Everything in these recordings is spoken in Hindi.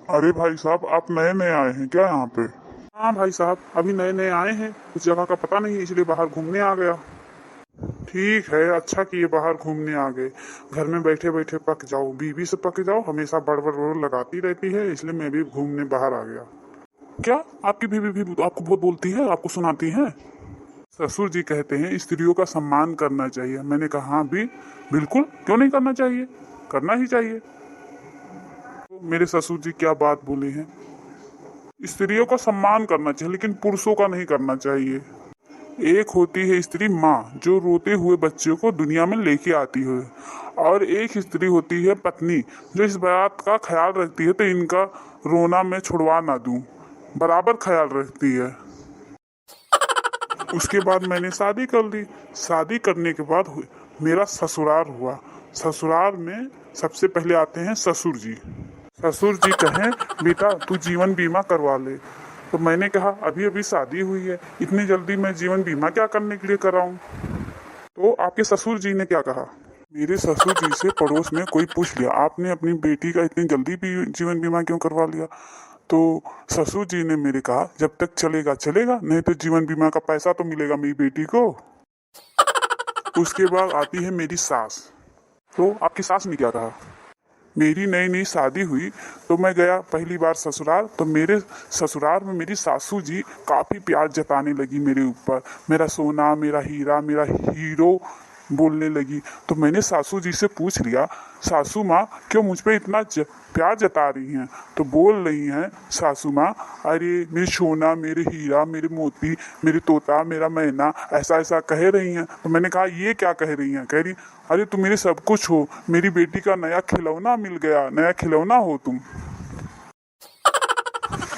अरे भाई साहब, आप नए नए आए हैं क्या यहाँ पे? हाँ भाई साहब, अभी नए नए आए हैं, उस जगह का पता नहीं है इसलिए बाहर घूमने आ गया। ठीक है, अच्छा किए बाहर घूमने आ गए। घर में बैठे बैठे पक जाओ, बीवी से पक जाओ, हमेशा बड़बड़ बड़बड़ लगाती रहती है, इसलिए मैं भी घूमने बाहर आ गया। क्या आपकी बीवी भी आपको बहुत बोलती है, आपको सुनाती है? ससुर जी कहते हैं स्त्रियों का सम्मान करना चाहिए। मैंने कहा हाँ भी, बिल्कुल, क्यों नहीं करना चाहिए, करना ही चाहिए। तो मेरे ससुर जी क्या बात बोले हैं? स्त्रियों का सम्मान करना चाहिए लेकिन पुरुषों का नहीं करना चाहिए। एक होती है स्त्री माँ, जो रोते हुए बच्चों को दुनिया में लेके आती है, और एक स्त्री होती है पत्नी, जो इस बात का ख्याल रखती है तो इनका रोना मैं छुड़वा ना दूं, बराबर ख्याल रखती है। उसके बाद मैंने शादी कर ली। शादी करने के बाद मेरा ससुराल हुआ। ससुराल में सबसे पहले आते हैं ससुर जी। ससुर जी कहें बेटा तू जीवन बीमा करवा ले। तो मैंने कहा अभी अभी शादी हुई है, इतनी जल्दी मैं जीवन बीमा क्या करने के लिए कराऊं? तो आपके ससुर जी ने क्या कहा? मेरे ससुर जी से पड़ोस में कोई पूछ लिया आपने अपनी बेटी का इतनी जल्दी भी जीवन बीमा क्यों करवा लिया? तो ससुर जी ने मेरे कहा जब तक चलेगा चलेगा, नहीं तो जीवन बीमा का पैसा तो मिलेगा मेरी बेटी को। उसके बाद आती है मेरी सास। तो आपकी सास ने क्या कहा? मेरी नई नई शादी हुई तो मैं गया पहली बार ससुराल, तो मेरे ससुराल में मेरी सासू जी काफ़ी प्यार जताने लगी मेरे ऊपर। मेरा सोना, मेरा हीरा, मेरा हीरो बोलने लगी। तो मैंने सासू जी से पूछ लिया सासू माँ क्यों मुझ पे इतना प्यार जता रही हैं? तो बोल रही हैं सासू माँ, अरे मेरे सोना, मेरे हीरा, मेरे मोती, मेरे तोता, मेरा मैना, ऐसा ऐसा कह रही हैं। तो मैंने कहा ये क्या कह रही हैं? कह रही अरे तुम मेरे सब कुछ हो, मेरी बेटी का नया खिलौना मिल गया, नया खिलौना हो तुम।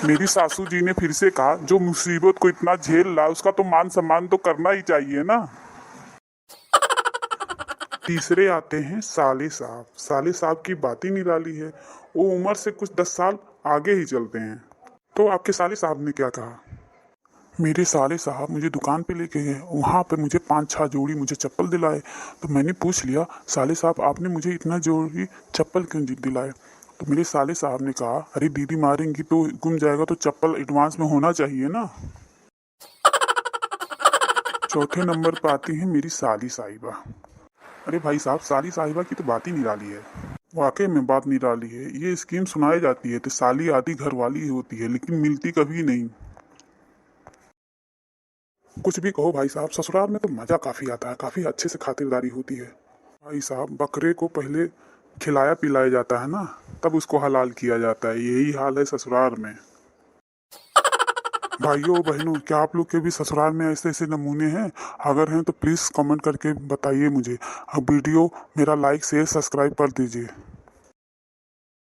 मेरी सासू जी ने फिर से कहा जो मुसीबत को इतना झेल रहा उसका तो मान सम्मान तो करना ही चाहिए ना। तीसरे आते हैं साले साहब। साले साहब की बात ही निराली है, वो उम्र से कुछ 10 साल आगे ही चलते हैं। तो आपके साले साहब ने क्या कहा? मेरे साले साहब मुझे दुकान पे लेके गए, वहाँ पे मुझे 5-6 जोड़ी मुझे चप्पल दिलाए। तो मैंने पूछ लिया साले साहब आपने मुझे इतना जोड़ी चप्पल क्यों दिलाए? तो मेरे साले साहब ने कहा अरे दीदी मारेंगी तो गुम जाएगा, तो चप्पल एडवांस में होना चाहिए ना। चौथे नंबर पर आती है मेरी साली साहिबा। अरे भाई साहब, साली साहिबा की तो बात ही निराली है। वाकई में बात निराली है। ये स्कीम सुनाई जाती है तो साली आदि घर वाली ही होती है लेकिन मिलती कभी नहीं। कुछ भी कहो भाई साहब, ससुराल में तो मजा काफी आता है, काफी अच्छे से खातिरदारी होती है। भाई साहब, बकरे को पहले खिलाया पिलाया जाता है ना, तब उसको हलाल किया जाता है। यही हाल है ससुराल में। भाइयों बहनों, क्या आप लोग के भी ससुराल में ऐसे ऐसे नमूने हैं? अगर हैं तो प्लीज़ कमेंट करके बताइए मुझे। अब वीडियो मेरा लाइक शेयर सब्सक्राइब कर दीजिए।